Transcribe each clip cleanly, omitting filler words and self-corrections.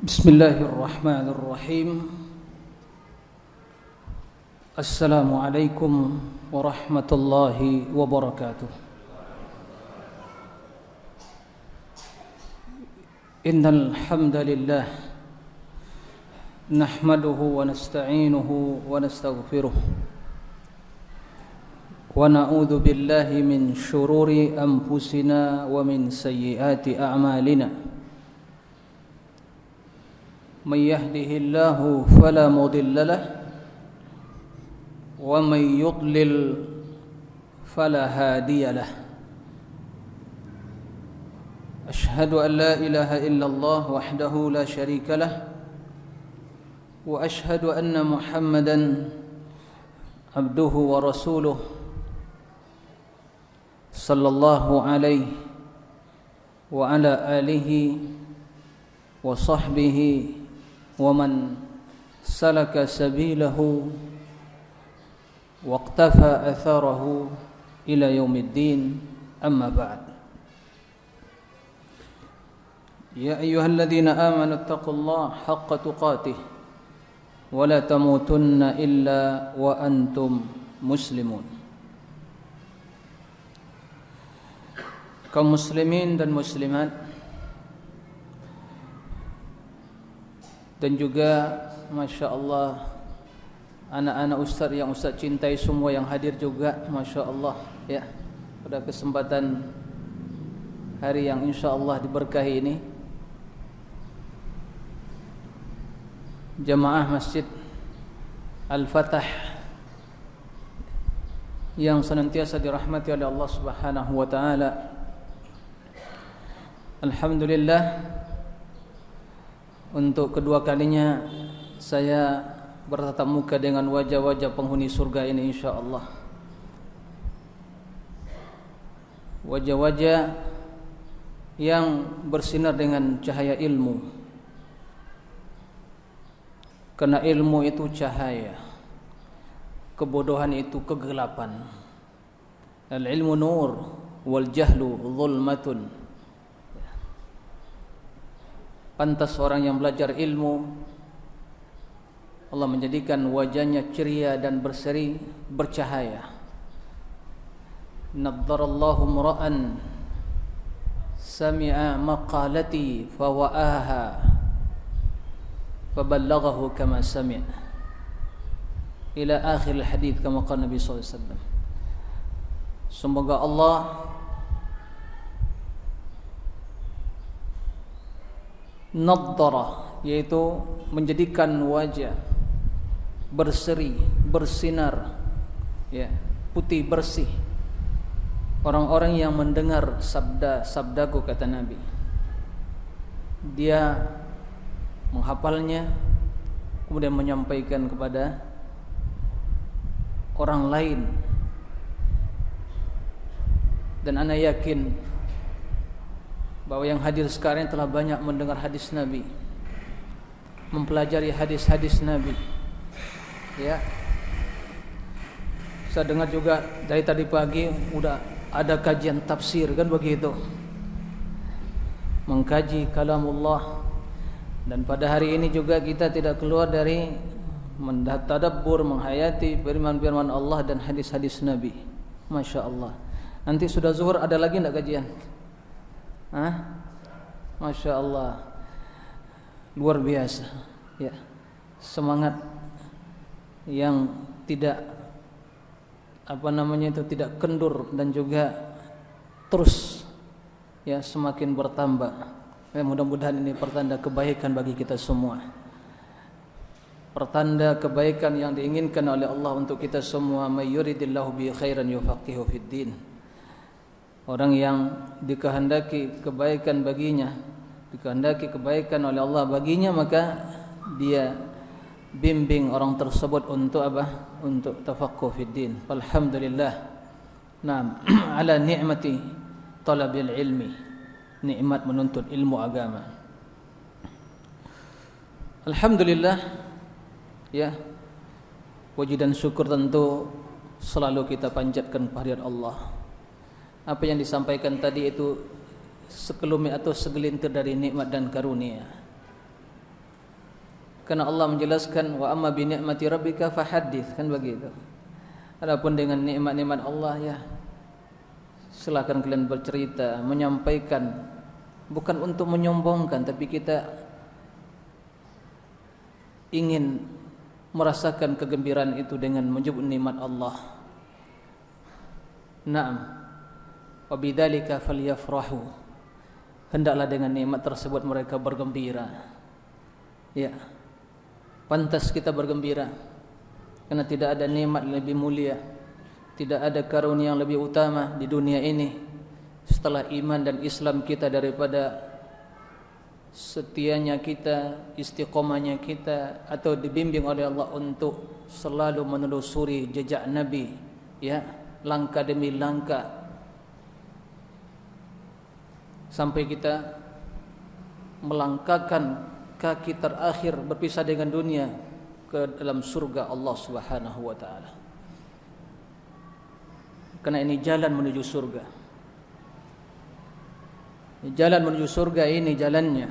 بسم الله الرحمن الرحيم. السلام عليكم ورحمة الله وبركاته. إن الحمد لله نحمده ونستعينه ونستغفره ونعوذ بالله من شرور أنفسنا ومن سيئات أعمالنا. من يهده الله فلا مضل له ومن يضلل فلا هادي له. أشهد أن لا إله إلا الله وحده لا شريك له وأشهد أن محمدا عبده ورسوله صلى الله عليه وعلى آله وصحبه ومن سلك سبيله واقتفى أثره إلى يوم الدين. أما بعد، يا أيها الذين آمنوا اتقوا الله حق تقاته ولا تموتن إلا وأنتم مسلمون. Kaum muslimin dan muslimat, dan juga Masya Allah anak-anak ustaz yang ustaz cintai semua yang hadir juga, Masya Allah ya, pada kesempatan hari yang insya Allah diberkahi ini, jamaah Masjid Al-Fatah yang senantiasa dirahmati oleh Allah Subhanahu wa Ta'ala. Alhamdulillah, untuk kedua kalinya saya bertatap muka dengan wajah-wajah penghuni surga ini, insyaAllah. Wajah-wajah yang bersinar dengan cahaya ilmu, karena ilmu itu cahaya, kebodohan itu kegelapan. Al-ilmu nur wal jahlu zulmatun. Pantas orang yang belajar ilmu, Allah menjadikan wajahnya ceria dan berseri, bercahaya. Naddarallahu mura'an sami'a maqalati fawa'aha faballaghahu kama sami', ila akhir hadits, kama qala Nabi sallallahu alaihi wasallam. Semoga Allah naddara, yaitu menjadikan wajah berseri, bersinar ya, putih bersih orang-orang yang mendengar sabdaku, kata Nabi. Dia menghafalnya kemudian menyampaikan kepada orang lain, dan ana yakin bahwa yang hadir sekarang telah banyak mendengar hadis Nabi, mempelajari hadis-hadis Nabi ya. Saya dengar juga dari tadi pagi udah ada kajian tafsir, kan begitu, mengkaji kalamullah. Dan pada hari ini juga kita tidak keluar dari mentadabbur, menghayati firman-firman Allah dan hadis-hadis Nabi. Masya Allah. Nanti sudah zuhur ada lagi enggak kajian? Masya Allah, luar biasa ya, semangat yang tidak tidak kendur, dan juga terus ya semakin bertambah. Mudah-mudahan ini pertanda kebaikan bagi kita semua, pertanda kebaikan yang diinginkan oleh Allah untuk kita semua. May yuridillahu bi khairan yufaqihu fid din. Orang yang dikehendaki kebaikan baginya, dikehendaki kebaikan oleh Allah baginya, maka dia bimbing orang tersebut untuk apa? Untuk tafaqquh fid din. Alhamdulillah. Naam, ala ni'mati talabil ilmi, nikmat menuntut ilmu agama. Alhamdulillah ya, puji dan syukur tentu selalu kita panjatkan kehadirat Allah. Apa yang disampaikan tadi itu sekelumit atau segelintir dari nikmat dan karunia. Karena Allah menjelaskan wa amma bi ni'mati rabbika fahaddits, kan begitu. Adapun dengan nikmat-nikmat Allah ya silakan kalian bercerita, menyampaikan, bukan untuk menyombongkan, tapi kita ingin merasakan kegembiraan itu dengan menyebut nikmat Allah. Naam. Wa bidzalika falyafrahu. Hendaklah dengan nikmat tersebut mereka bergembira. Ya. Pantas kita bergembira. Karena tidak ada nikmat lebih mulia, tidak ada karunia yang lebih utama di dunia ini setelah iman dan Islam kita daripada setianya kita, istiqomahnya kita, atau dibimbing oleh Allah untuk selalu menelusuri jejak Nabi, ya, langkah demi langkah sampai kita melangkahkan kaki terakhir berpisah dengan dunia ke dalam surga Allah Subhanahu wa taala. Karena ini jalan menuju surga. Jalan menuju surga ini jalannya.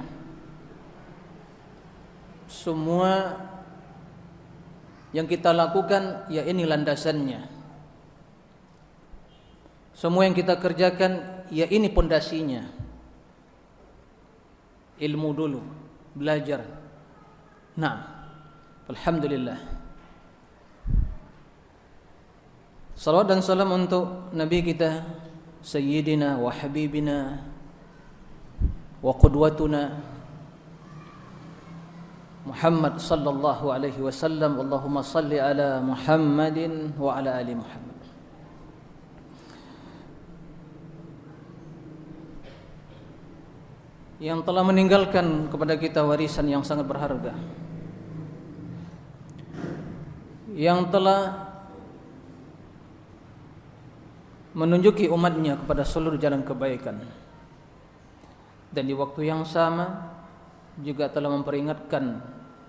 Semua yang kita lakukan ya ini landasannya. Semua yang kita kerjakan ya ini pondasinya. Ilmu dulu, belajar. Nah, alhamdulillah. Salawat dan salam untuk Nabi kita Sayyidina wa Habibina wa Qudwatuna Muhammad sallallahu alaihi wasallam. Allahumma salli ala Muhammadin wa ala ali Muhammad. Yang telah meninggalkan kepada kita warisan yang sangat berharga, yang telah menunjuki umatnya kepada seluruh jalan kebaikan, dan di waktu yang sama juga telah memperingatkan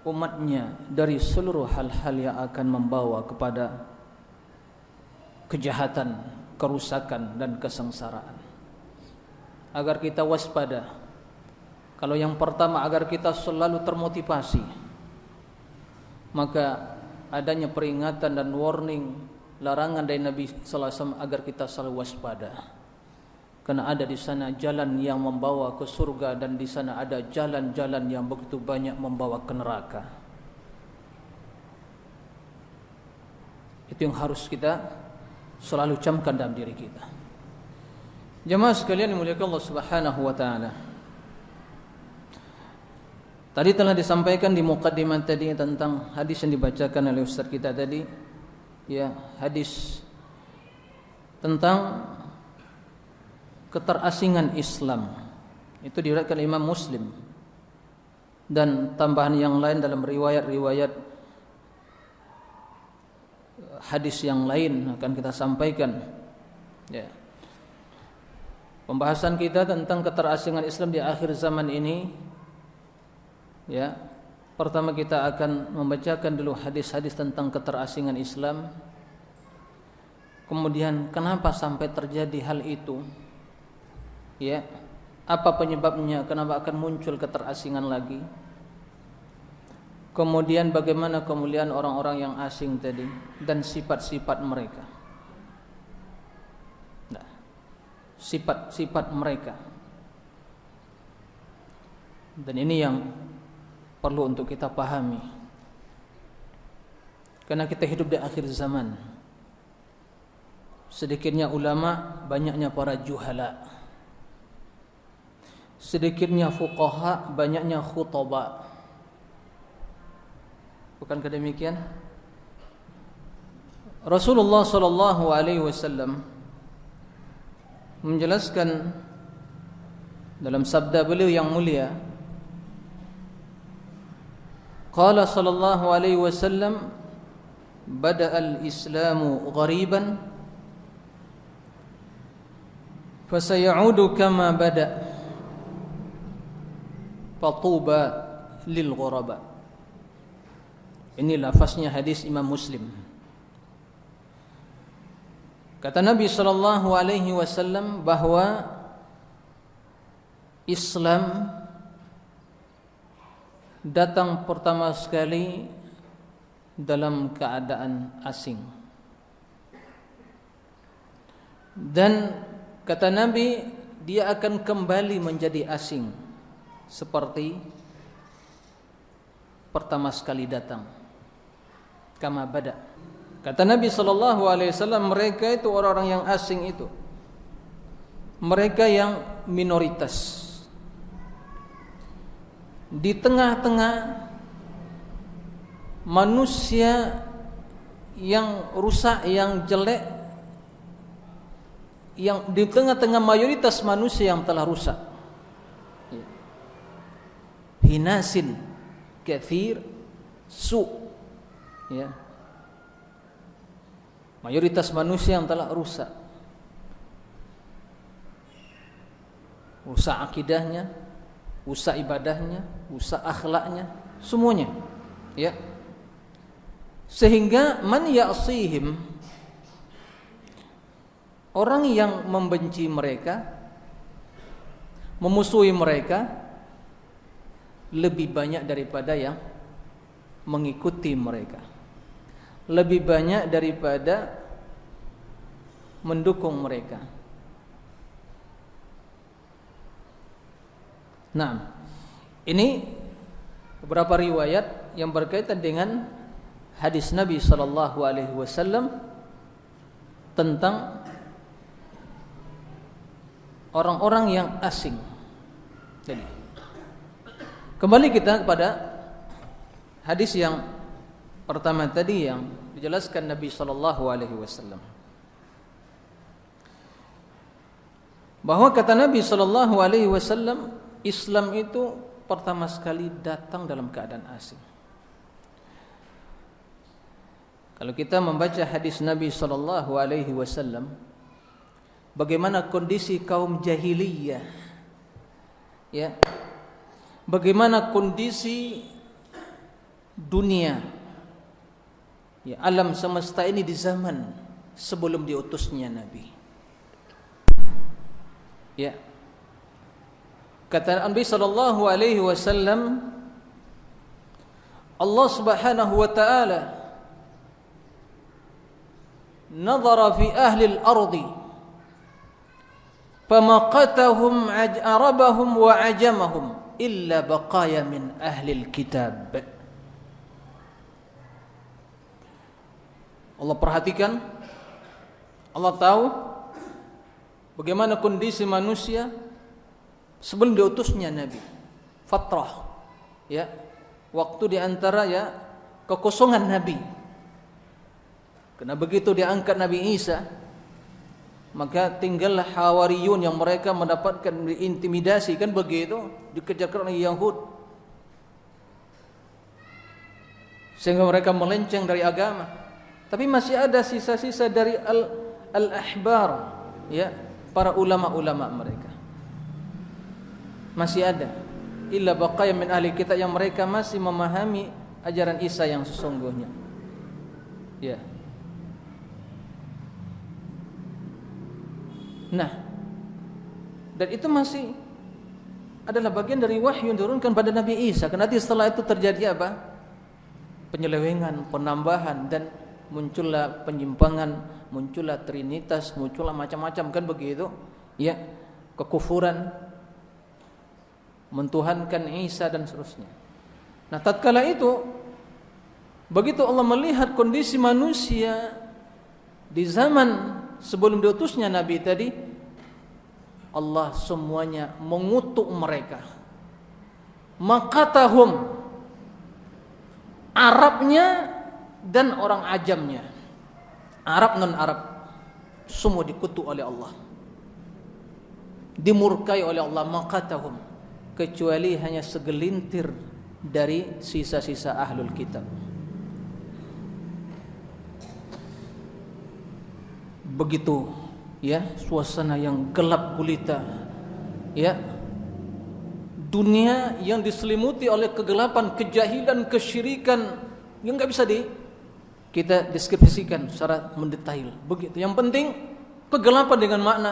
umatnya dari seluruh hal-hal yang akan membawa kepada kejahatan, kerusakan dan kesengsaraan. Agar kita waspada. Kalau yang pertama agar kita selalu termotivasi, maka adanya peringatan dan warning, larangan dari Nabi sallallahu alaihi wasallam agar kita selalu waspada. Karena ada di sana jalan yang membawa ke surga, dan di sana ada jalan-jalan yang begitu banyak membawa ke neraka. Itu yang harus kita selalu camkan dalam diri kita. Jemaah sekalian dimuliakan Allah Subhanahu wa taala. Tadi telah disampaikan di muqaddimah tadi tentang hadis yang dibacakan oleh ustaz kita tadi, ya, hadis tentang keterasingan Islam. Itu diriwayatkan Imam Muslim dan tambahan yang lain dalam riwayat-riwayat hadis yang lain akan kita sampaikan. Ya. Pembahasan kita tentang keterasingan Islam di akhir zaman ini, ya, pertama kita akan membacakan dulu hadis-hadis tentang keterasingan Islam. Kemudian kenapa sampai terjadi hal itu? Ya, apa penyebabnya? Kenapa akan muncul keterasingan lagi? Kemudian bagaimana kemuliaan orang-orang yang asing tadi dan sifat-sifat mereka. Nah, sifat-sifat mereka. Dan ini yang perlu untuk kita pahami, karena kita hidup di akhir zaman. Sedikitnya ulama, banyaknya para juhala. Sedikitnya fuqaha, banyaknya khutaba. Bukankah demikian? Rasulullah sallallahu alaihi wasallam menjelaskan dalam sabda beliau yang mulia, qala sallallahu alaihi wasallam, bada'al islamu ghariban fasayaudu kama bada' fatuba lil ghuraba. Ini lafaznya hadis Imam Muslim. Kata Nabi sallallahu alaihi wasallam bahwa Islam datang pertama sekali dalam keadaan asing. Dan kata Nabi, dia akan kembali menjadi asing seperti pertama sekali datang. Kama bada. Kata Nabi SAW, mereka itu orang-orang yang asing itu, mereka yang minoritas di tengah-tengah manusia yang rusak, yang jelek, yang di tengah-tengah mayoritas manusia yang telah rusak. Hinasin kathir su, ya, mayoritas manusia yang telah rusak, rusak akidahnya, rusak ibadahnya, rusak akhlaknya, semuanya, ya. Sehingga man ya'sihim, orang yang membenci mereka, memusuhi mereka, lebih banyak daripada yang mengikuti mereka, lebih banyak daripada mendukung mereka. Nah, ini beberapa riwayat yang berkaitan dengan hadis Nabi SAW tentang orang-orang yang asing. Jadi, kembali kita kepada hadis yang pertama tadi yang dijelaskan Nabi SAW, bahwa kata Nabi SAW, Islam itu pertama sekali datang dalam keadaan asing. Kalau kita membaca hadis Nabi SAW, bagaimana kondisi kaum jahiliyah, ya, bagaimana kondisi dunia, ya, alam semesta ini di zaman sebelum diutusnya Nabi, ya. Kata Nabi SAW, Allah Subhanahu wa ta'ala nazara fi ahli al-ardi famaqatahum arabahum wa ajamahum illa baqaya min ahli al-kitab. Allah perhatikan, Allah tahu bagaimana kondisi manusia sebelum diutusnya Nabi. Fatrah, ya, waktu di antara, ya, kekosongan Nabi. Karena begitu diangkat Nabi Isa, maka tinggallah Hawariyun yang mereka mendapatkan intimidasi, kan begitu, dikejar oleh Yahud, sehingga mereka melenceng dari agama. Tapi masih ada sisa-sisa dari al-ahbar, ya, para ulama-ulama mereka. Masih ada. Illa baqaya min ahli kitab, yang mereka masih memahami ajaran Isa yang sesungguhnya. Ya. Nah, dan itu masih adalah bagian dari wahyu yang diturunkan pada Nabi Isa. Karena nanti setelah itu terjadi apa? Penyelewengan, penambahan, dan muncullah penyimpangan, muncullah trinitas, muncullah macam-macam, kan begitu? Ya, kekufuran, mentuhankan Isa dan seterusnya. Nah, tatkala itu, begitu Allah melihat kondisi manusia di zaman sebelum diutusnya Nabi tadi, Allah semuanya mengutuk mereka. Maqatahum, Arabnya dan orang ajamnya, Arab non Arab, semua dikutuk oleh Allah, dimurkai oleh Allah. Maqatahum, kecuali hanya segelintir dari sisa-sisa ahlul kitab. Begitu, ya, suasana yang gelap gulita, ya, dunia yang diselimuti oleh kegelapan, kejahilan, kesyirikan yang nggak bisa kita deskripsikan secara mendetail. Begitu. Yang penting kegelapan dengan makna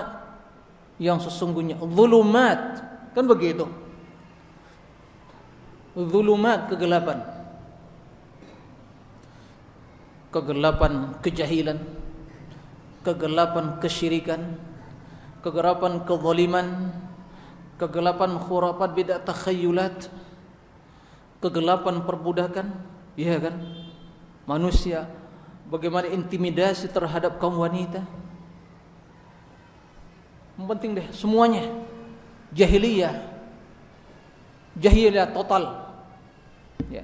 yang sesungguhnya, zulumat, kan begitu. zulumat, kegelapan. Kegelapan kejahilan, kegelapan kesyirikan, kegelapan kezaliman, kegelapan khurafat bid'ah takhayyulat, kegelapan perbudakan, iya kan? Manusia bagaimana intimidasi terhadap kaum wanita. Penting deh semuanya. Jahiliyah total. Ya.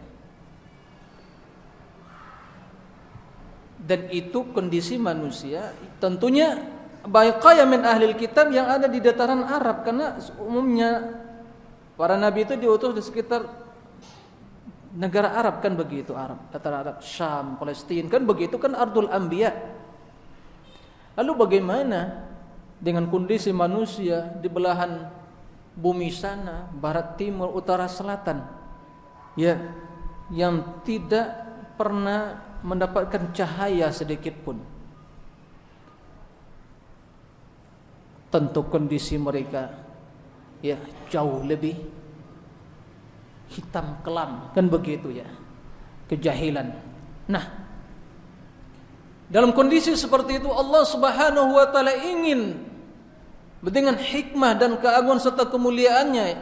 Dan itu kondisi manusia tentunya baqaya min ahlil kitab yang ada di dataran Arab, karena umumnya para nabi itu diutus di sekitar negara Arab kan begitu, dataran Arab, Syam, Palestina kan begitu kan ardul anbiya. Lalu bagaimana dengan kondisi manusia di belahan bumi sana, barat, timur, utara, selatan, ya, yang tidak pernah mendapatkan cahaya sedikit pun? Tentu kondisi mereka ya jauh lebih hitam kelam kan begitu ya, kejahilan. Nah, dalam kondisi seperti itu Allah Subhanahu wa taala ingin dengan hikmah dan keagungan serta kemuliaannya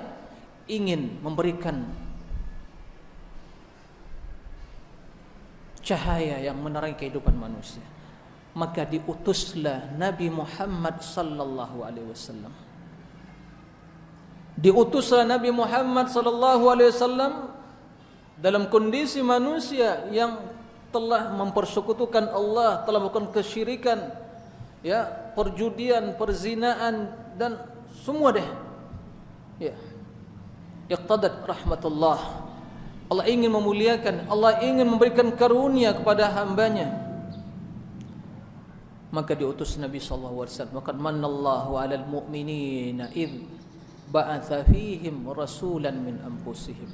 ingin memberikan cahaya yang menerangi kehidupan manusia. Maka diutuslah Nabi Muhammad sallallahu alaihi wasallam. Diutuslah Nabi Muhammad sallallahu alaihi wasallam dalam kondisi manusia yang telah mempersekutukan Allah, telah melakukan kesyirikan, ya, perjudian, perzinaan dan semua deh. Ya. Iqtadat rahmatullah. Allah ingin memuliakan, Allah ingin memberikan karunia kepada hambanya. Maka diutus Nabi sallallahu alaihi wasallam. Maka manallahu 'alal mu'minina id ba'atha fihim rasulan min anfusihim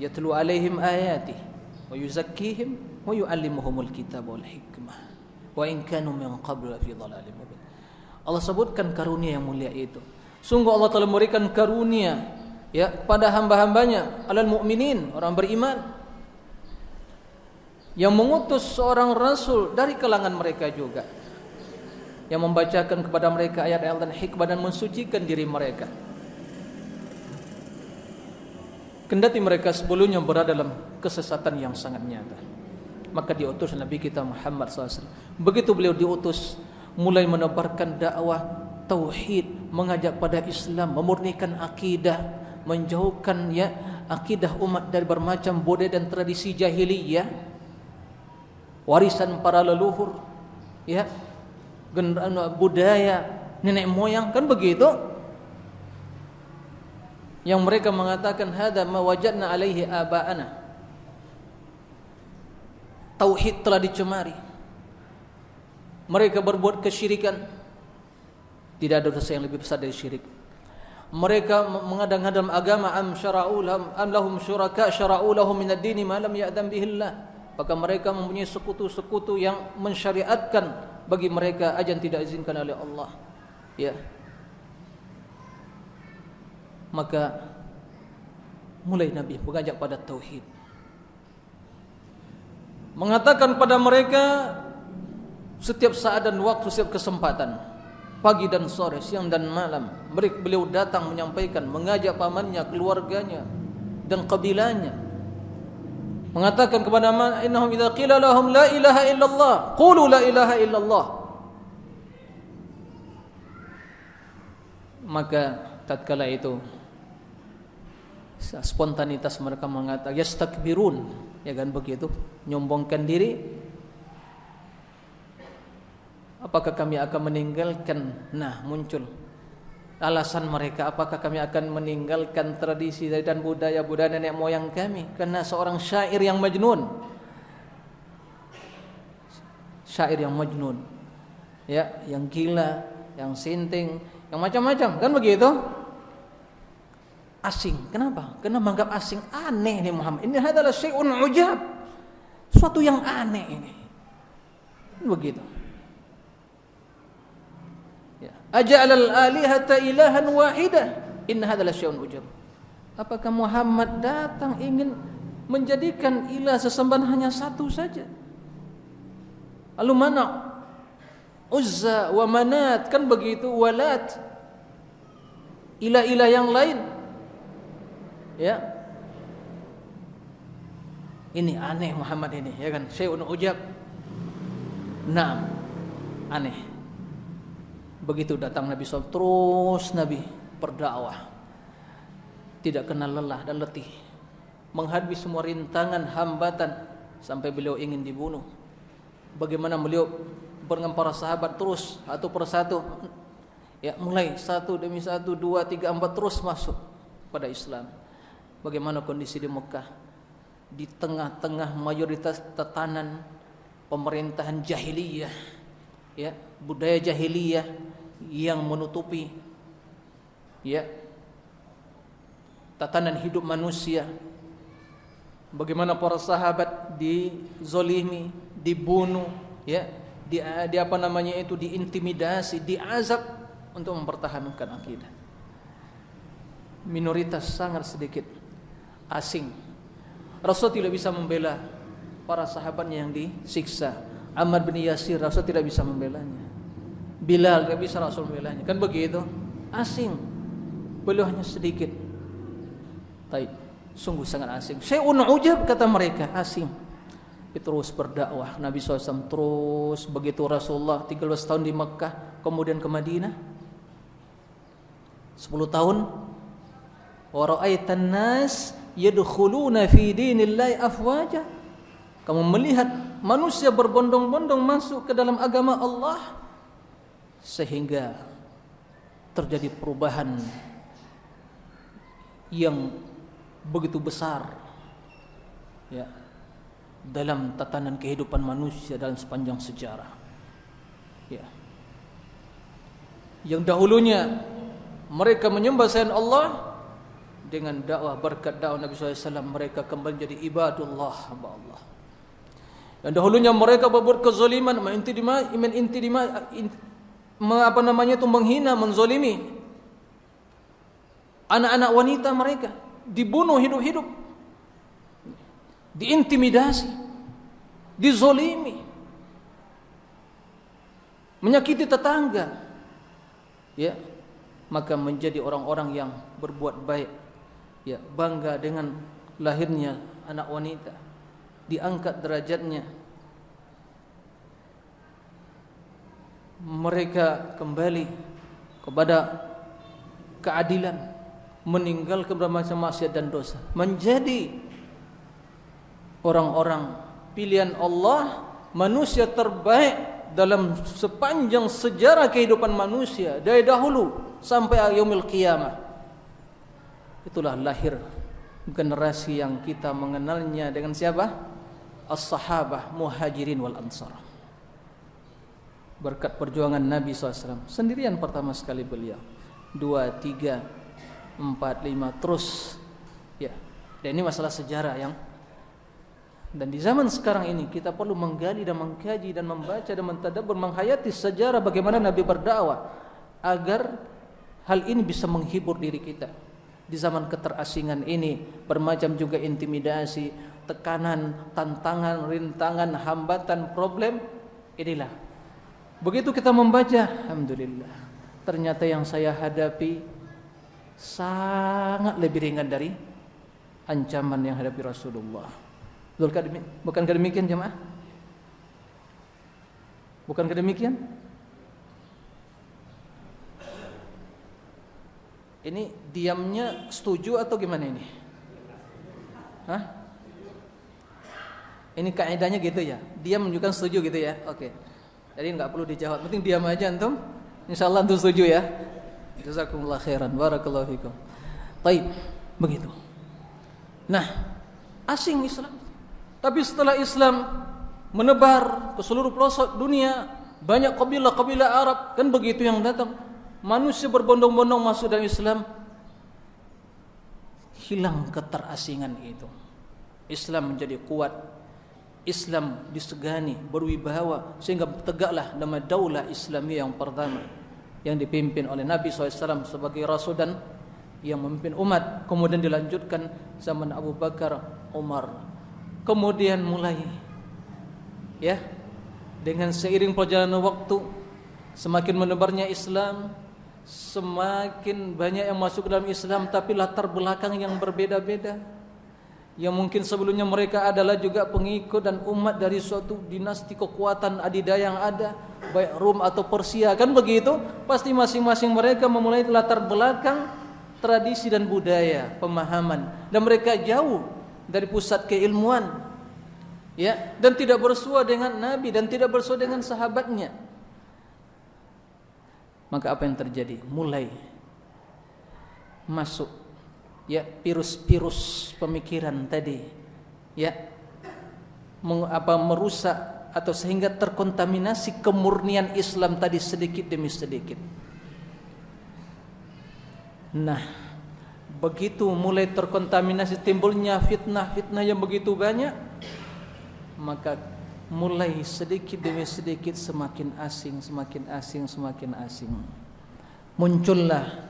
yatlu 'alaihim ayatihi wa yuzakkihim wa yu'allimuhumul kitaba wal hikmah wa in kanu min qablu fi dhalalin mubin. Allah sebutkan karunia yang mulia itu. Sungguh Allah telah memberikan karunia ya kepada hamba-hambanya, alal mu'minin, orang beriman, yang mengutus seorang rasul dari kalangan mereka juga, yang membacakan kepada mereka ayat-ayat dan hikmah dan mensucikan diri mereka. Kendati mereka sebelumnya berada dalam kesesatan yang sangat nyata, maka diutus Nabi kita Muhammad SAW. Begitu beliau diutus, mulai menebarkan dakwah tauhid, mengajak pada Islam, memurnikan akidah, menjauhkan ya akidah umat dari bermacam budaya dan tradisi jahiliyah, warisan para leluhur, ya, budaya nenek moyang kan begitu. Yang mereka mengatakan hadza ma wajadna alaihi aba'ana. Tauhid telah dicemari. Mereka berbuat kesyirikan. Tidak ada dosa yang lebih besar dari syirik. Mereka mengadang-adang agama am lahum syuraka syara'u lahum min ad-din ma lam ya'dam bihi Allah. Maka mereka mempunyai sekutu-sekutu yang mensyariatkan bagi mereka ajan tidak izinkan oleh Allah. Ya. Maka mulai Nabi mengajak pada tauhid, mengatakan pada mereka setiap saat dan waktu, setiap kesempatan, pagi dan sore, siang dan malam, beliau datang menyampaikan, mengajak pamannya, keluarganya dan kabilahnya, mengatakan kepada man innahum idza qila lahum la ilaha illallah qulu la ilaha illallah. Maka tatkala itu spontanitas mereka mengatakan yastakbirun, ya kan begitu, nyombongkan diri. Apakah kami akan meninggalkan, nah muncul alasan mereka, apakah kami akan meninggalkan tradisi dan budaya nenek moyang kami karena seorang syair yang majnun, ya, yang gila, yang sinting, yang macam-macam kan begitu. Asing, kenapa? Karena menganggap asing, aneh nih Muhammad. Ini adalah syai'un ujab, suatu yang aneh ini. Begitu. Ya. Aja'alal alihata ilahan wahidah. Inna hadalah syai'un ujab. Apakah Muhammad datang ingin menjadikan ilah sesembahan hanya satu saja? Lalu mana Uzza wa Manat, kan begitu, Walat, ilah-ilah yang lain. Ya. Ini aneh Muhammad ini, ya kan? Syai'un ujab. Naam, aneh. Begitu datang Nabi SAW, terus Nabi berdakwah, tidak kenal lelah dan letih, menghadapi semua rintangan, hambatan, sampai beliau ingin dibunuh. Bagaimana beliau dengan para sahabat terus satu persatu, ya, mulai satu demi satu, 2, 3, 4 terus masuk pada Islam. Bagaimana kondisi di Mekah, di tengah-tengah mayoritas tatanan pemerintahan jahiliyah, ya, budaya jahiliyah yang menutupi, ya, tatanan hidup manusia. Bagaimana para sahabat dizolimi, dibunuh, ya, di apa namanya itu, diintimidasi, diazab untuk mempertahankan akidah. Minoritas sangat sedikit, asing. Rasul tidak bisa membela para sahabatnya yang disiksa. Ammar bin Yasir, Rasul tidak bisa membelanya. Bilal tidak bisa Rasul membelanya. Kan begitu, asing. Beliau hanya sedikit. Taib, sungguh sangat asing. Syai'un ujab, kata mereka, asing. Terus berdakwah Nabi SAW, terus begitu Rasulullah 13 tahun di Mekah, kemudian ke Madinah 10 tahun. Wa ra'aitan nas yadkhuluna fi dinillahi afwaja. Kamu melihat manusia berbondong-bondong masuk ke dalam agama Allah, sehingga terjadi perubahan yang begitu besar, ya, dalam tatanan kehidupan manusia dalam sepanjang sejarah. Ya. Yang dahulunya mereka menyembah selain Allah, dengan dakwah, berkat dakwah Nabi SAW, mereka kembali jadi ibadullah, hamba Allah. Yang dahulunya mereka berbuat kezaliman, menghina, menzalimi anak-anak wanita mereka, dibunuh hidup-hidup, diintimidasi, dizolimi, menyakiti tetangga, ya, maka menjadi orang-orang yang berbuat baik, ya, bangga dengan lahirnya anak wanita, diangkat derajatnya. Mereka kembali kepada keadilan, meninggalkan bermacam maksiat dan dosa, menjadi orang-orang pilihan Allah, manusia terbaik dalam sepanjang sejarah kehidupan manusia dari dahulu sampai yaumil qiyamah. Itulah lahir generasi yang kita mengenalnya dengan siapa? As-sahabah Muhajirin wal Ansar. Berkat perjuangan Nabi SAW sendirian pertama sekali beliau, 2, 3, 4, 5 terus, ya. Dan ini masalah sejarah yang, dan di zaman sekarang ini kita perlu menggali dan mengkaji dan membaca dan mentadabbur, menghayati sejarah bagaimana Nabi berdakwah, agar hal ini bisa menghibur diri kita di zaman keterasingan ini. Bermacam juga intimidasi, tekanan, tantangan, rintangan, hambatan, problem. Inilah, begitu kita membaca, alhamdulillah, ternyata yang saya hadapi sangat lebih ringan dari ancaman yang hadapi Rasulullah. Bukankah demikian jemaah? Bukankah demikian? Ini diamnya setuju atau gimana ini? Hah? Ini kaidahnya gitu ya? Diam menunjukkan setuju gitu ya? Oke. Jadi enggak perlu dijawab, penting diam aja antum. Insyaallah antum setuju ya. Jazakumullah khairan, barakallahu fikum. Baik, begitu. Nah, asing Islam. Tapi setelah Islam menebar ke seluruh pelosok dunia, banyak kabilah-kabilah Arab, kan begitu yang datang. Manusia berbondong-bondong masuk dalam Islam. Hilang keterasingan itu. Islam menjadi kuat. Islam disegani, berwibawa, sehingga tegaklah nama Daulah Islamiyah yang pertama, yang dipimpin oleh Nabi SAW sebagai Rasul dan yang memimpin umat, kemudian dilanjutkan zaman Abu Bakar, Umar. Kemudian mulai ya, dengan seiring perjalanan waktu, semakin menebarnya Islam, semakin banyak yang masuk dalam Islam, tapi latar belakang yang berbeda-beda. Yang mungkin sebelumnya mereka adalah juga pengikut dan umat dari suatu dinasti kekuatan adidaya yang ada, baik Rom atau Persia, kan begitu? Pasti masing-masing mereka memulai latar belakang, tradisi dan budaya, pemahaman, dan mereka jauh dari pusat keilmuan, ya, dan tidak bersua dengan Nabi dan tidak bersua dengan sahabatnya. Maka apa yang terjadi? Mulai masuk ya virus-virus pemikiran tadi, ya, merusak atau sehingga terkontaminasi kemurnian Islam tadi sedikit demi sedikit. Nah, begitu mulai terkontaminasi, timbulnya fitnah-fitnah yang begitu banyak, maka mulai sedikit demi sedikit semakin asing, semakin asing, semakin asing. Muncullah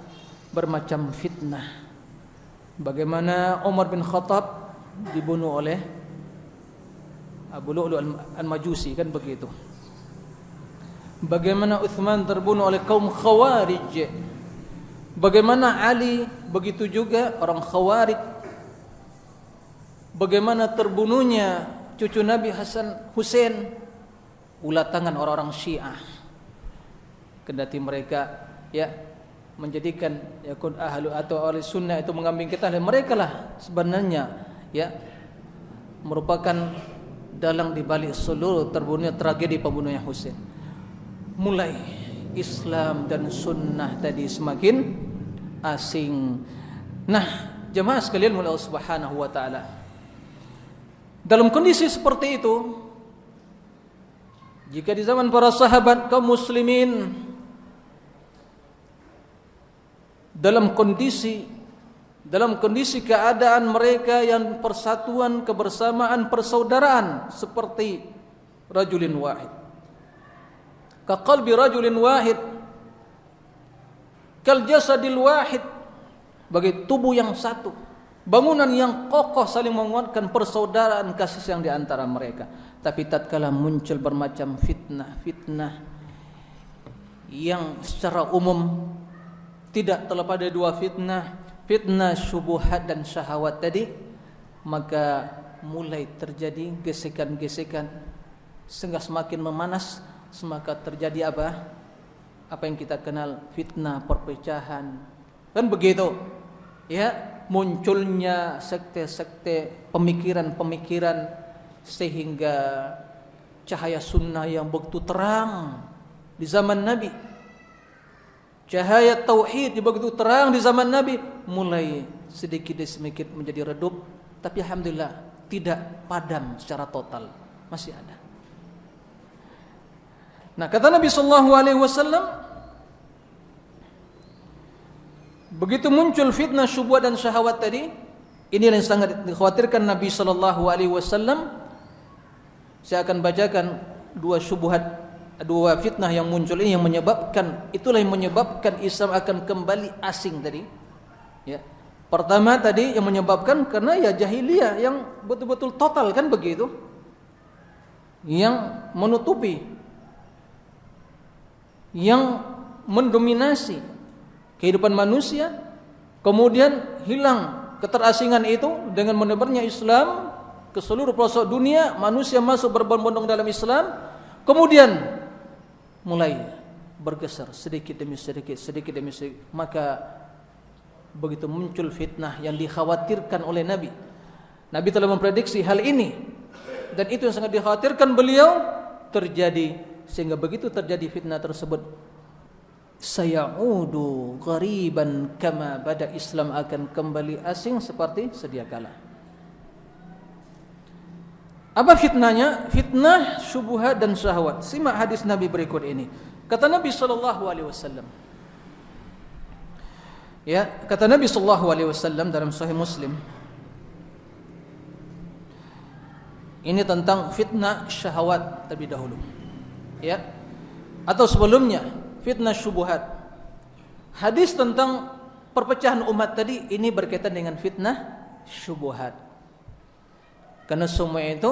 bermacam fitnah. Bagaimana Umar bin Khattab dibunuh oleh Abu Lu'lu' al-Majusi, kan begitu. Bagaimana Uthman terbunuh oleh kaum Khawarij. Bagaimana Ali, begitu juga orang Khawarij. Bagaimana terbunuhnya cucu Nabi Hasan Hussein, ulah tangan orang-orang Syiah. Kendati mereka ya menjadikan yakun ahlu atau ahli sunnah itu mengambing kita, dan mereka lah sebenarnya ya merupakan dalang di balik seluruh terbunuhnya tragedi pembunuhnya Hussein. Mulai Islam dan sunnah tadi semakin asing. Nah, jemaah sekalian mulai Allah Subhanahu wa taala, dalam kondisi seperti itu, jika di zaman para sahabat kaum muslimin dalam kondisi keadaan mereka yang persatuan, kebersamaan, persaudaraan seperti rajulin wahid, ka qalbi rajulin wahid, kal jasadil wahid, bagi tubuh yang satu, bangunan yang kokoh saling menguatkan persaudaraan kasih sayang di antara mereka. Tapi tatkala muncul bermacam fitnah yang secara umum tidak terlepas dari dua fitnah syubhat dan syahwat tadi, maka mulai terjadi gesekan-gesekan sehingga semakin memanas, maka terjadi apa yang kita kenal fitnah perpecahan, kan begitu ya, munculnya sekte-sekte, pemikiran-pemikiran, sehingga cahaya sunnah yang begitu terang di zaman Nabi, cahaya tauhid yang begitu terang di zaman Nabi, mulai sedikit demi sedikit menjadi redup. Tapi alhamdulillah tidak padam secara total, masih ada. Nah, kata Nabi sallallahu alaihi wasallam, begitu muncul fitnah syubhat dan syahwat tadi, inilah yang sangat dikhawatirkan Nabi sallallahu alaihi wasallam. Saya akan bacakan dua fitnah yang muncul ini, yang menyebabkan, itulah yang menyebabkan Islam akan kembali asing tadi. Ya. Pertama tadi yang menyebabkan karena ya jahiliyah yang betul-betul total, kan begitu, yang menutupi, yang mendominasi kehidupan manusia. Kemudian hilang keterasingan itu dengan menebarnya Islam ke seluruh pelosok dunia, manusia masuk berbondong-bondong dalam Islam. Kemudian mulai bergeser sedikit demi sedikit, sedikit demi sedikit. Maka begitu muncul fitnah yang dikhawatirkan oleh Nabi. Nabi telah memprediksi hal ini, dan itu yang sangat dikhawatirkan beliau terjadi. Sehingga begitu terjadi fitnah tersebut, sayaudu ghariban kama bada, Islam akan kembali asing seperti sedia kala. Apa fitnahnya? Fitnah syubhat dan syahwat. Simak hadis Nabi berikut ini. Kata Nabi sallallahu alaihi wasallam, ya, kata Nabi sallallahu alaihi wasallam dalam Sahih Muslim, ini tentang fitnah syahwat terlebih dahulu, ya, atau sebelumnya fitnah syubhat. Hadis tentang perpecahan umat tadi ini berkaitan dengan fitnah syubhat. Karena semua itu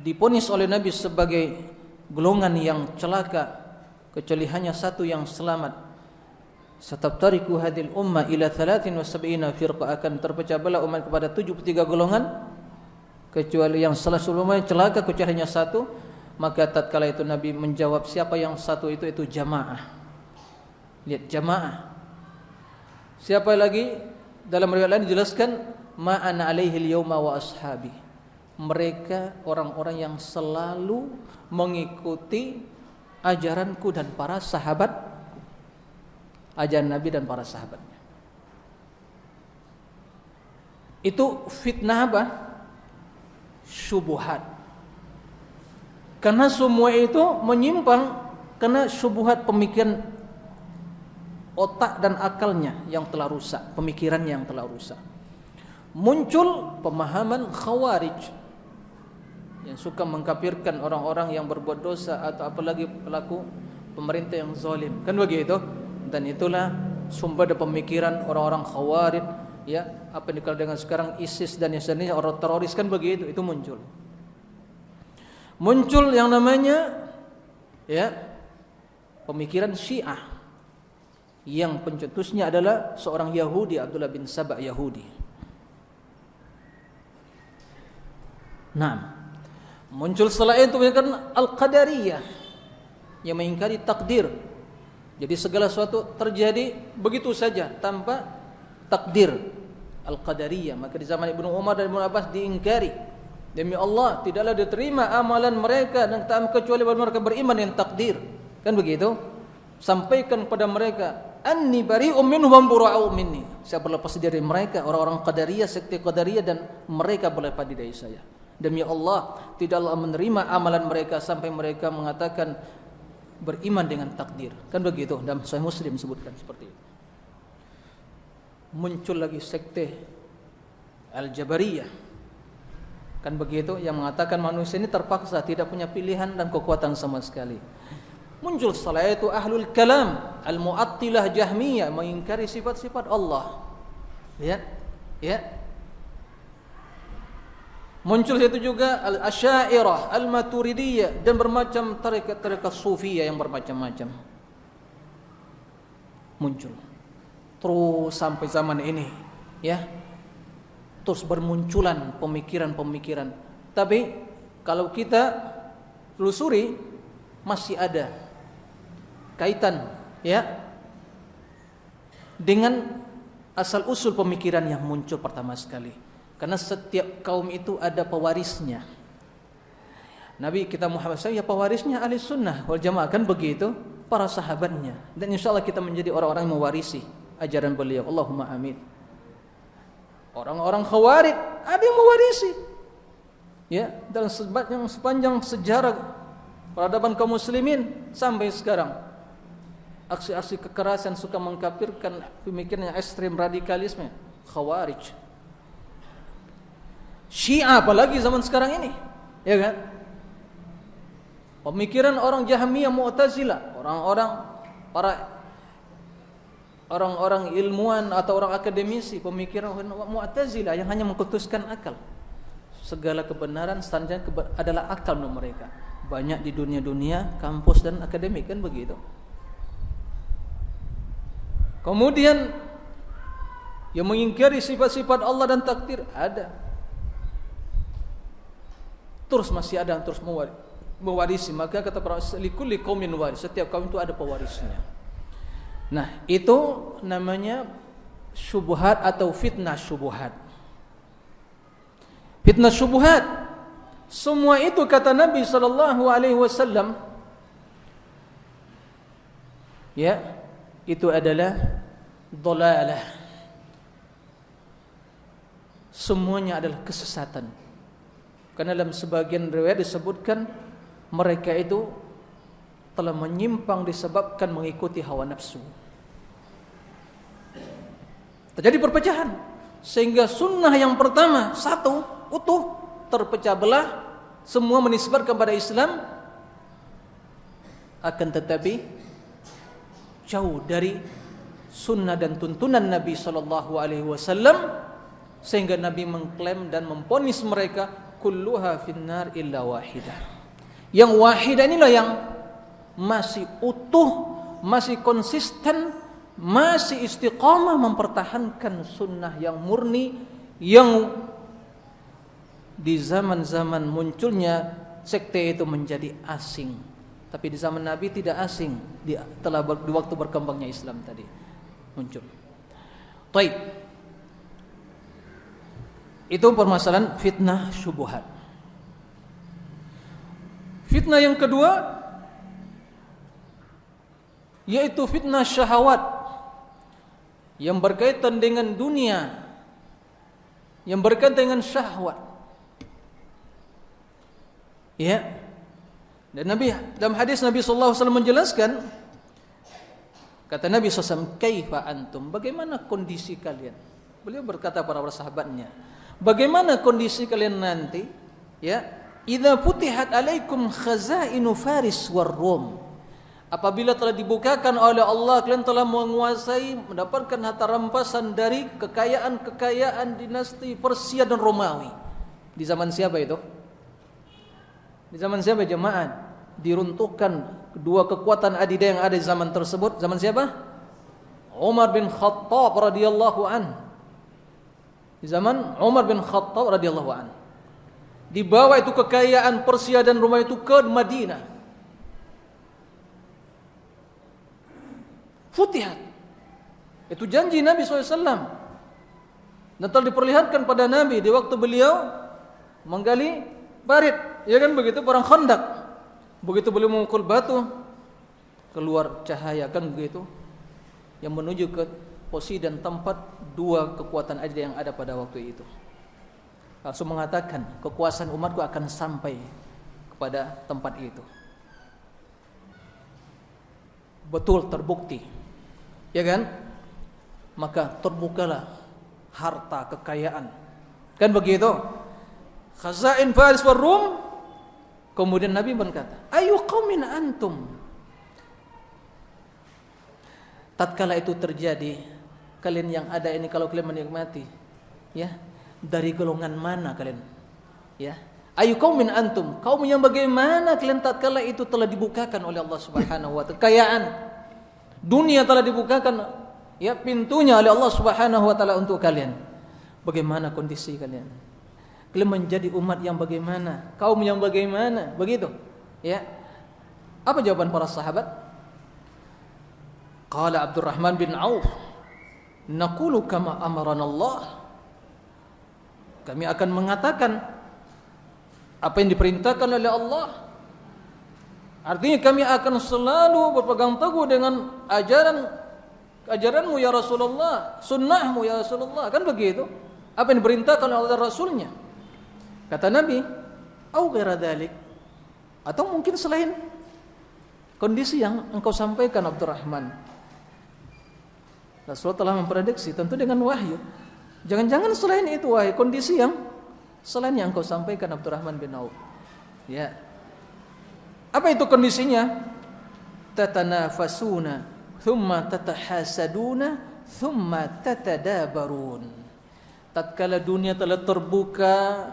diponis oleh Nabi sebagai golongan yang celaka, kecuali hanya satu yang selamat. Satabtariku hadil ummah ila 73 firqah, akan terpecah belah umat kepada 73 golongan, kecuali yang sebelumnya celaka kecuali hanya satu. Maka tatkala itu Nabi menjawab siapa yang satu itu jamaah. Lihat, jamaah. Siapa lagi? Dalam riwayat lain dijelaskan ma ana alaihi al-yauma wa ashabi. Mereka orang-orang yang selalu mengikuti ajaranku dan para sahabat, ajaran Nabi dan para sahabatnya. Itu fitnah apa? Syubhat. Karena semua itu menyimpang karena syubhat, pemikiran otak dan akalnya yang telah rusak, pemikiran yang telah rusak. Muncul pemahaman khawarij yang suka mengkafirkan orang-orang yang berbuat dosa atau apalagi pelaku pemerintah yang zalim. Kan begitu? Dan itulah sumber pemikiran orang-orang khawarij, ya, apa yang dikenal dengan sekarang ISIS dan yang sejenisnya, orang teroris kan begitu, itu muncul. Muncul yang namanya, ya, pemikiran Syiah yang pencetusnya adalah seorang Yahudi, Abdullah bin Saba Yahudi. Nah, muncul setelah itu pemikiran Al-Qadariyah yang mengingkari takdir. Jadi segala sesuatu terjadi begitu saja tanpa takdir. Al-Qadariyah. Maka di zaman Ibnu Umar dan Ibnu Abbas diingkari. Demi Allah, tidaklah diterima amalan mereka dan kecuali mereka beriman dengan takdir. Kan begitu? Sampaikan kepada mereka, anni bari'um minhum wa bura'u minni. Saya berlepas dari mereka, orang-orang Qadariyah, sekte Qadariyah, dan mereka berlepas dari saya. Demi Allah, tidaklah menerima amalan mereka sampai mereka mengatakan beriman dengan takdir. Kan begitu? Dalam Sahih Muslim disebutkan seperti itu. Muncul lagi sekte Al-Jabariyah. Kan begitu, yang mengatakan manusia ini terpaksa, tidak punya pilihan dan kekuatan sama sekali. Muncul setelah itu Ahlul Kalam, Al-Mu'attilah Jahmiyah, mengingkari sifat-sifat Allah. Lihat, ya. Muncul itu juga Al-Asy'ariyah, Al-Maturidiyah, dan bermacam tarekat-tarekat Sufiyah yang bermacam-macam. Muncul terus sampai zaman ini, ya. Terus bermunculan pemikiran-pemikiran. Tapi kalau kita telusuri masih ada kaitan, ya, dengan asal usul pemikiran yang muncul pertama sekali. Karena setiap kaum itu ada pewarisnya. Nabi kita Muhammad SAW ya pewarisnya ahli sunnah wal jamaah, kan begitu, para sahabatnya. Dan insya Allah kita menjadi orang-orang yang mewarisi ajaran beliau. Allahumma amin. Orang-orang khawarij ada yang mewarisi, ya, dalam sepanjang sejarah peradaban kaum muslimin sampai sekarang. Aksi-aksi kekerasan suka mengkafirkan, pemikiran yang ekstrem, radikalisme, khawarij. Syiah apalagi zaman sekarang ini, ya kan? Pemikiran orang Jahmiyah, Mu'tazilah, orang-orang ilmuwan atau orang akademisi, pemikiran Mu'tazilah yang hanya mengkultuskan akal. Segala kebenaran standar adalah akal menurut mereka. Banyak di dunia-dunia kampus dan akademik, kan begitu. Kemudian yang mengingkari sifat-sifat Allah dan takdir ada. Terus masih ada yang terus mewarisi. Maka kata para likulli qaumin waris, setiap kaum itu ada pewarisnya. Nah, itu namanya syubhat atau fitnah syubhat. Fitnah syubhat, semua itu kata Nabi sallallahu alaihi wasallam, ya, itu adalah dhalalah. Semuanya adalah kesesatan. Karena dalam sebagian riwayat disebutkan mereka itu telah menyimpang disebabkan mengikuti hawa nafsu. Terjadi perpecahan sehingga sunnah yang pertama satu utuh terpecah belah, semua menisbatkan kepada Islam, akan tetapi jauh dari sunnah dan tuntunan Nabi sallallahu alaihi wasallam, sehingga Nabi mengklaim dan memponis mereka kulluha finnar illa wahidah. Yang wahidah inilah yang masih utuh, masih konsisten, masih istiqamah mempertahankan sunnah yang murni, yang di zaman-zaman munculnya sekte itu menjadi asing. Tapi di zaman Nabi tidak asing, di waktu berkembangnya Islam tadi muncul. Taib. Itu permasalahan fitnah syubhat. Fitnah yang kedua yaitu fitnah syahwat yang berkaitan dengan dunia, yang berkaitan dengan syahwat. Ya. Dan Nabi dalam hadis Nabi sallallahu alaihi wasallam menjelaskan, kata Nabi SAW, "Kaifa antum?" Bagaimana kondisi kalian? Beliau berkata kepada para sahabatnya, bagaimana kondisi kalian nanti? Ya, idza futihat alaikum khazainu Faris war Rum. Apabila telah dibukakan oleh Allah, kalian telah menguasai, mendapatkan harta rampasan dari kekayaan-kekayaan dinasti Persia dan Romawi. Di zaman siapa itu? Di zaman siapa jemaah? Diruntuhkan kedua kekuatan adidaya yang ada di zaman tersebut. Zaman siapa? Umar bin Khattab radhiyallahu an. Di zaman Umar bin Khattab radhiyallahu an, dibawa itu kekayaan Persia dan Romawi itu ke Madinah. Futihat. Itu janji Nabi SAW. Dan telah diperlihatkan pada Nabi di waktu beliau menggali parit, ya kan begitu, perang Khandaq. Begitu beliau memukul batu, keluar cahaya, kan begitu, yang menuju ke posisi dan tempat dua kekuatan aja yang ada pada waktu itu. Langsung mengatakan, kekuasaan umatku akan sampai kepada tempat itu. Betul terbukti, ya kan? Maka terbukalah harta kekayaan, kan begitu? Khazain Faris war Rum. Kemudian Nabi berkata, ayu qaumin antum? Tatkala itu terjadi, kalian yang ada ini, kalau kalian menikmati, ya, dari golongan mana kalian? Ya, ayu qaumin antum? Kaum yang bagaimana kalian tatkala itu telah dibukakan oleh Allah Subhanahu wa taala kekayaan dunia, telah dibukakan ya pintunya oleh Allah Subhanahu wa taala untuk kalian. Bagaimana kondisi kalian? Kalian menjadi umat yang bagaimana? Kaum yang bagaimana? Begitu. Ya. Apa jawaban para sahabat? Qala Abdurrahman bin Auf, naqulu kama amarana Allah. Kami akan mengatakan apa yang diperintahkan oleh Allah. Artinya kami akan selalu berpegang teguh dengan ajaranmu ya Rasulullah, sunnahmu ya Rasulullah, kan begitu? Apa yang diperintahkan oleh Rasulnya? Kata Nabi, au ghaira dzalik, atau mungkin selain kondisi yang engkau sampaikan Abdurrahman. Rasulullah telah memprediksi tentu dengan wahyu. Jangan-jangan selain itu wahyu, kondisi yang selain yang engkau sampaikan Abdurrahman bin Auf. Ya. Apa itu kondisinya? Tatanafasuna, thumma tatahasaduna, thumma tatadabarun. Tatkala dunia telah terbuka,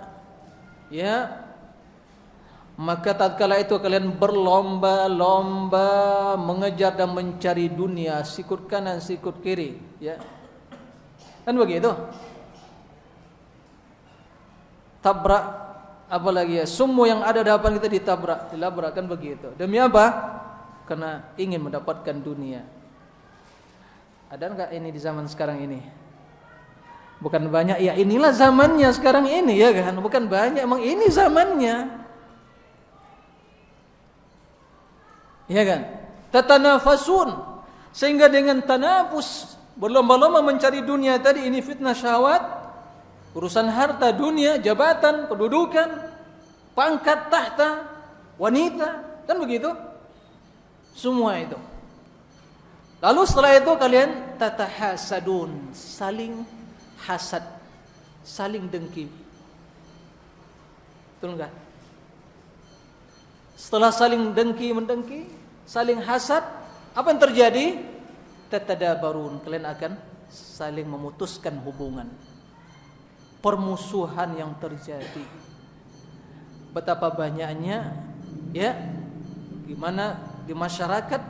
ya, maka tatkala itu kalian berlomba-lomba mengejar dan mencari dunia, sikut kanan sikut kiri, ya, kan begitu. Tabrak, apalagi ya, semua yang ada di hadapan kita dilabrak, kan begitu. Demi apa? Karena ingin mendapatkan dunia. Ada enggak ini di zaman sekarang ini? Bukan banyak, ya inilah zamannya sekarang ini, ya kan? Bukan banyak, emang ini zamannya. Ya kan? Tatanafasun, sehingga dengan tanafus, berlomba-lomba mencari dunia tadi, ini fitnah syahwat, urusan harta dunia, jabatan, kedudukan, pangkat, tahta, wanita, kan begitu? Semua itu. Lalu setelah itu kalian tatahasadun, saling hasad, saling dengki. Betul enggak? Setelah saling dengki, mendengki, saling hasad, apa yang terjadi? tatadabarun, kalian akan saling memutuskan hubungan. Permusuhan yang terjadi, betapa banyaknya ya, gimana di masyarakat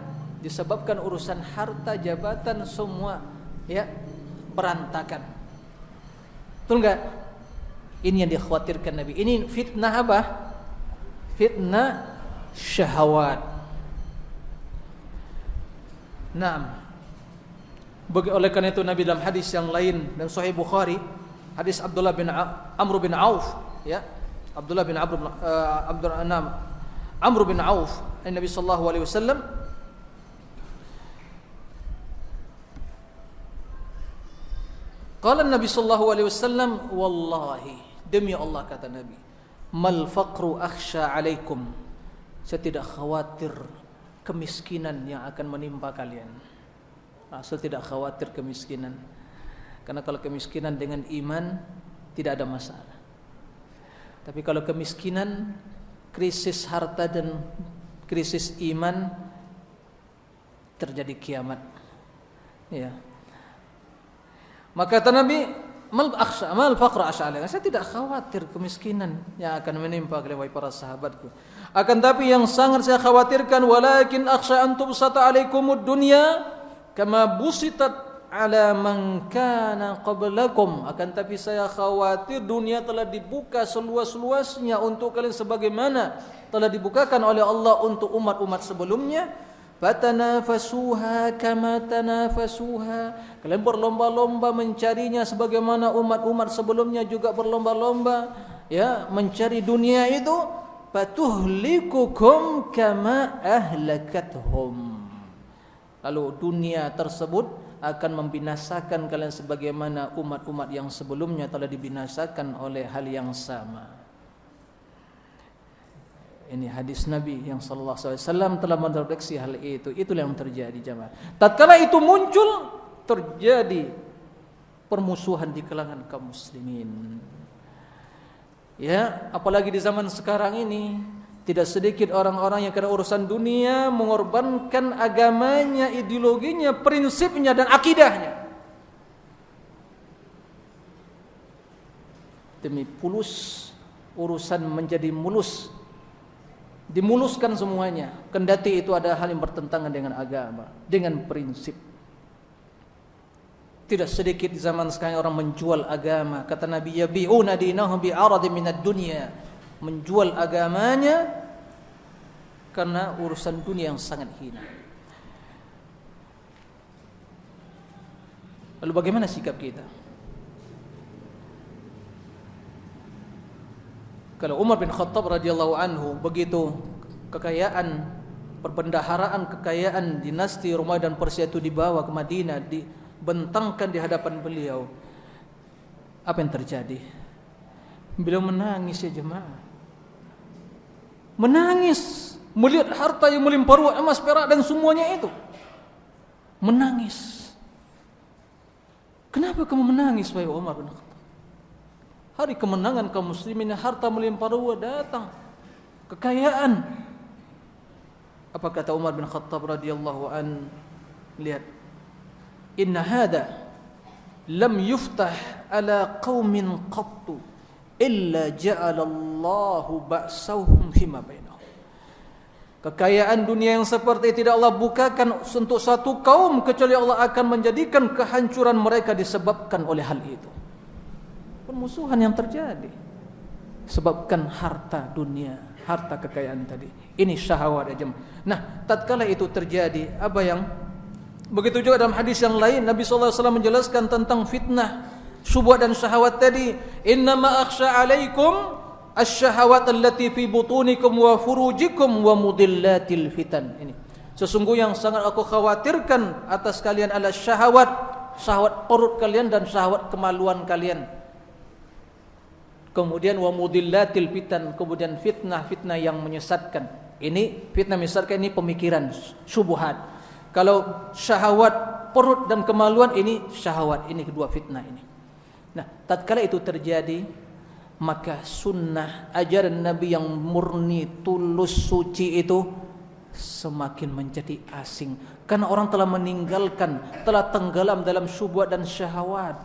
disebabkan urusan harta jabatan semua ya berantakan. Betul enggak? Ini yang dikhawatirkan Nabi. Ini fitnah apa? Fitnah syahwat. Naam. Oleh karena itu Nabi dalam hadis yang lain dan Sahih Bukhari, hadis Abdullah bin Amr bin Auf, ya. Abdullah bin Amr bin Auf, Nabi sallallahu alaihi wasallam qala Nabi sallallahu alaihi wasallam, wallahi, demi Allah kata Nabi, mal faqru akhsha alaikum, saya tidak khawatir kemiskinan yang akan menimpa kalian. Saya tidak khawatir kemiskinan, karena kalau kemiskinan dengan iman tidak ada masalah. Tapi kalau kemiskinan, krisis harta dan krisis iman, terjadi kiamat. Ya. Maka kata Nabi, mal faqra akhsha alaikum, saya tidak khawatir kemiskinan yang akan menimpa kalian wahai para sahabatku. Akan tapi yang sangat saya khawatirkan, walakin akhsha an tubsata alaikumud dunya kama busitat ala man kana qablakum, akan tapi saya khawatir dunia telah dibuka seluas-luasnya untuk kalian sebagaimana telah dibukakan oleh Allah untuk umat-umat sebelumnya. Fatanafasuha kama tanafasuha, kalian berlomba-lomba mencarinya sebagaimana umat-umat sebelumnya juga berlomba-lomba ya mencari dunia itu. Fatuhlikukum kama ahlakathum, lalu dunia tersebut akan membinasakan kalian sebagaimana umat-umat yang sebelumnya telah dibinasakan oleh hal yang sama. Ini hadis Nabi yang sallallahu alaihi wasallam telah memprediksi hal itu. Itulah yang terjadi jemaah. Tatkala itu muncul, terjadi permusuhan di kalangan kaum muslimin. Ya, apalagi di zaman sekarang ini, tidak sedikit orang-orang yang karena urusan dunia mengorbankan agamanya, ideologinya, prinsipnya dan akidahnya demi pulus, urusan menjadi mulus, dimuluskan semuanya, kendati itu ada hal yang bertentangan dengan agama, dengan prinsip. Tidak sedikit di zaman sekarang orang menjual agama. Kata Nabi, yabi'una dinahum bi'aradin minad dunya, menjual agamanya karena urusan dunia yang sangat hina. Lalu bagaimana sikap kita? Kalau Umar bin Khattab radhiyallahu anhu, begitu kekayaan, perbendaharaan kekayaan dinasti Romawi dan Persia itu dibawa ke Madinah, dibentangkan di hadapan beliau, apa yang terjadi? Beliau menangis ya jemaah, menangis melihat harta yang melimpah ruah, emas, perak dan semuanya itu, menangis. Kenapa kamu menangis wahai Umar bin Khattab? Hari kemenangan kaum muslimin, harta melimpah ruah datang, kekayaan. Apa kata Umar bin Khattab radhiyallahu an? Lihat, inna hada lam yuftah ala qaumin qattu illa ja'alallahu ba'sahum fima bainahum. Kekayaan dunia yang seperti tidak Allah bukakan untuk satu kaum kecuali Allah akan menjadikan kehancuran mereka disebabkan oleh hal itu. Permusuhan yang terjadi sebabkan harta dunia, harta kekayaan tadi. Ini syahwat ya jemaah. Nah, tatkala itu terjadi, apa yang begitu juga dalam hadis yang lain Nabi sallallahu alaihi wasallam menjelaskan tentang fitnah syubhat dan syahwat tadi. Innama akhsha alaikum asy-syahawat allati fi butunikum wa furujikum wa mudillatil fitan. Ini sesungguhnya yang sangat aku khawatirkan atas kalian adalah syahwat, syahwat perut kalian dan syahwat kemaluan kalian. Kemudian wa mudillatil fitan, kemudian fitnah-fitnah yang menyesatkan. Ini fitnah menyesatkan, ini pemikiran syubhat. Kalau syahwat perut dan kemaluan, ini syahwat, ini kedua fitnah ini. Nah, tatkala itu terjadi, maka sunnah ajaran Nabi yang murni, tulus, suci itu semakin menjadi asing. Karena orang telah meninggalkan, telah tenggelam dalam syubhat dan syahwat,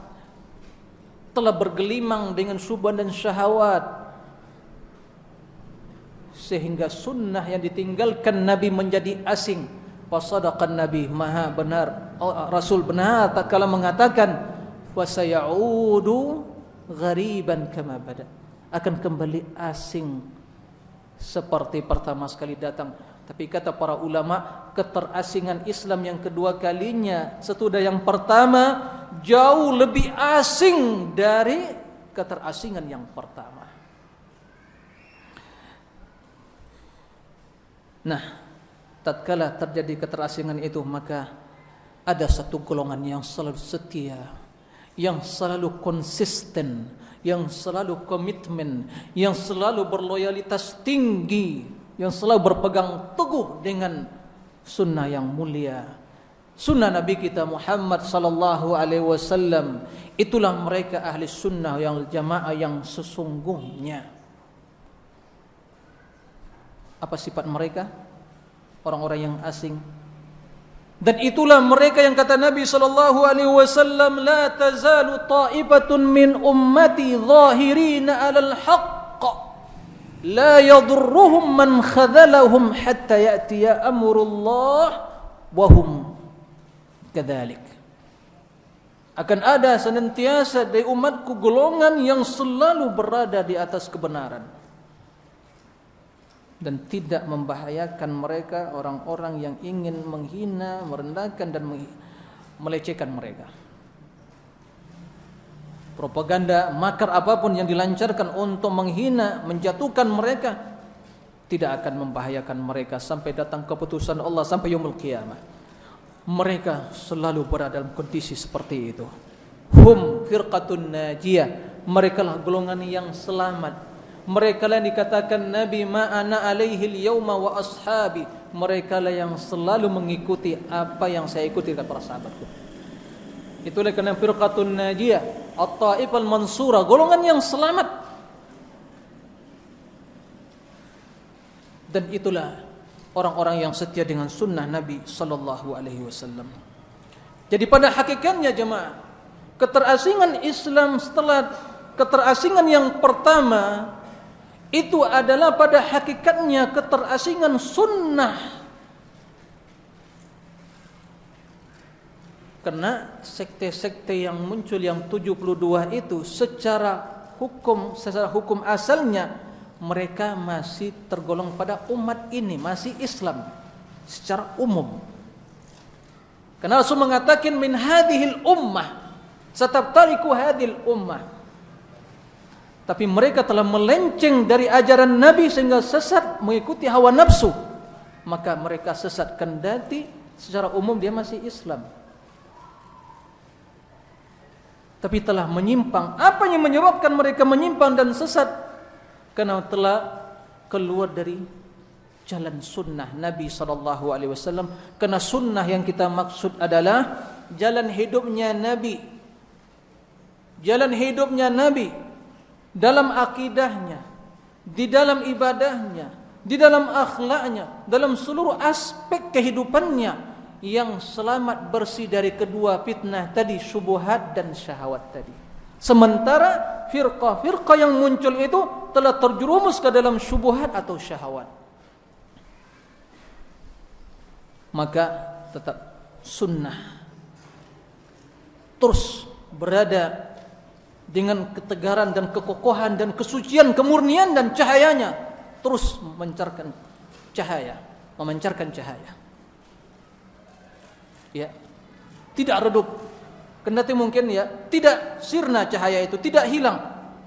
telah bergelimang dengan syubhat dan syahwat, sehingga sunnah yang ditinggalkan Nabi menjadi asing. Fasadaqan Nabi, maha benar Rasul benar tatkala mengatakan wasayaudu ghariban kama bada, akan kembali asing seperti pertama sekali datang. Tapi kata para ulama, keterasingan Islam yang kedua kalinya sesudah yang pertama jauh lebih asing dari keterasingan yang pertama. Nah, tatkala terjadi keterasingan itu, maka ada satu golongan yang selalu setia, yang selalu konsisten, yang selalu komitmen, yang selalu berloyalitas tinggi, yang selalu berpegang teguh dengan sunnah yang mulia, sunnah Nabi kita Muhammad sallallahu alaihi wasallam. Itulah mereka ahli sunnah yang jamaah yang sesungguhnya. Apa sifat mereka? Orang-orang yang asing. Dan itulah mereka yang kata Nabi sallallahu alaihi wasallam, la tazalu ta'ifatun min ummati zahirina 'alal haqq la yadurruhum man khadhalahum hatta ya'tiya amrullah wa hum kadzalik. Akan ada senantiasa dari umatku golongan yang selalu berada di atas kebenaran dan tidak membahayakan mereka orang-orang yang ingin menghina, merendahkan dan melecehkan mereka. Propaganda, makar apapun yang dilancarkan untuk menghina, menjatuhkan mereka tidak akan membahayakan mereka sampai datang keputusan Allah, sampai yaumul qiyamah. Mereka selalu berada dalam kondisi seperti itu. Hum firqatun najiyah, mereka lah golongan yang selamat. Mereka lah yang dikatakan Nabi ma ana alaihi al-yauma wa ashabi, mereka lah yang selalu mengikuti apa yang saya ikuti dengan para sahabatku. Itulah karena firqatun najiyah, at-taifal mansura, golongan yang selamat. Dan itulah orang-orang yang setia dengan sunnah Nabi sallallahu alaihi wasallam. Jadi pada hakikatnya jemaah, keterasingan Islam setelah keterasingan yang pertama itu adalah pada hakikatnya keterasingan sunnah. Karena sekte-sekte yang muncul yang 72 itu secara hukum asalnya mereka masih tergolong pada umat ini, masih Islam secara umum. Karena Rasul mengatakan min hadhil ummah satabtariku hadhil ummah. Tapi mereka telah melenceng dari ajaran Nabi sehingga sesat mengikuti hawa nafsu. Maka mereka sesat, kendati secara umum dia masih Islam. Tapi telah menyimpang. Apa yang menyebabkan mereka menyimpang dan sesat? Karena telah keluar dari jalan sunnah Nabi SAW. Karena sunnah yang kita maksud adalah jalan hidupnya Nabi. Jalan hidupnya Nabi dalam akidahnya, di dalam ibadahnya, di dalam akhlaknya, dalam seluruh aspek kehidupannya, yang selamat bersih dari kedua fitnah tadi, syubhat dan syahwat tadi. Sementara firqah-firqah yang muncul itu telah terjerumus ke dalam syubhat atau syahwat. Maka tetap sunnah terus berada dengan ketegaran dan kekokohan dan kesucian, kemurnian dan cahayanya, terus memancarkan cahaya. Ya, tidak redup. Kendati mungkin ya tidak sirna cahaya itu, tidak hilang,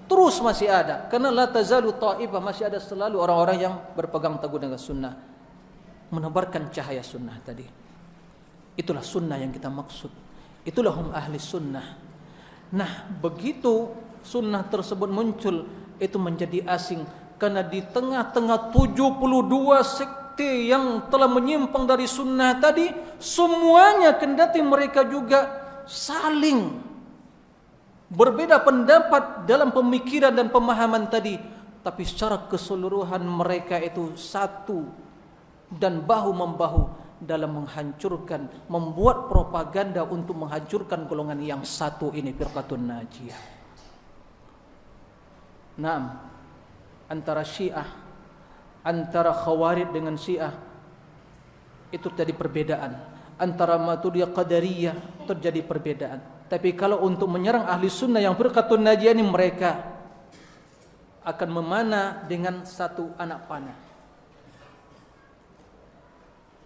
terus masih ada. Karena la tazalu ta'ifah, masih ada selalu orang-orang yang berpegang teguh dengan sunnah, menebarkan cahaya sunnah tadi. Itulah sunnah yang kita maksud. Itulah hum ahli sunnah. Nah, begitu sunnah tersebut muncul, itu menjadi asing. Karena di tengah-tengah 72 sekte yang telah menyimpang dari sunnah tadi, semuanya kendati mereka juga saling berbeda pendapat dalam pemikiran dan pemahaman tadi, tapi secara keseluruhan mereka itu satu dan bahu-membahu dalam menghancurkan, membuat propaganda untuk menghancurkan golongan yang satu ini, Firqatun Najiyah. Naam, antara Syiah, antara Khawarij dengan Syiah itu terjadi perbedaan. Antara Maturidiyah Qadariyah terjadi perbedaan. Tapi kalau untuk menyerang ahli sunnah yang Firqatun Najiyah ini, mereka akan memanah dengan satu anak panah,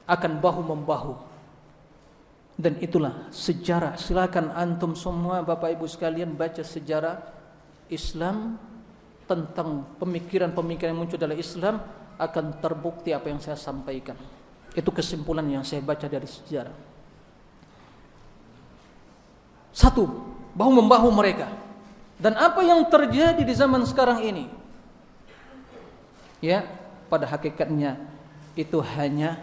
akan bahu-membahu. Dan itulah sejarah. Silakan antum semua Bapak Ibu sekalian baca sejarah Islam, tentang pemikiran-pemikiran yang muncul dalam Islam, akan terbukti apa yang saya sampaikan. Itu kesimpulan yang saya baca dari sejarah. Satu, bahu-membahu mereka. Dan apa yang terjadi di zaman sekarang ini, ya, pada hakikatnya itu hanya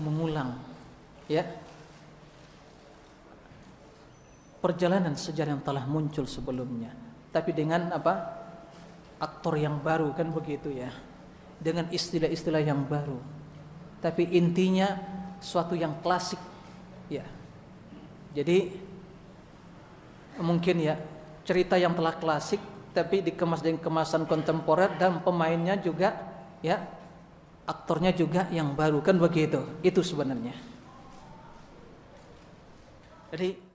mengulang, ya, perjalanan sejarah yang telah muncul sebelumnya, tapi dengan apa? Aktor yang baru, kan begitu ya, dengan istilah-istilah yang baru, tapi intinya suatu yang klasik, ya. Jadi mungkin ya cerita yang telah klasik tapi dikemas dengan kemasan kontemporer, dan pemainnya juga, ya, aktornya juga yang baru, kan begitu. Itu sebenarnya. Jadi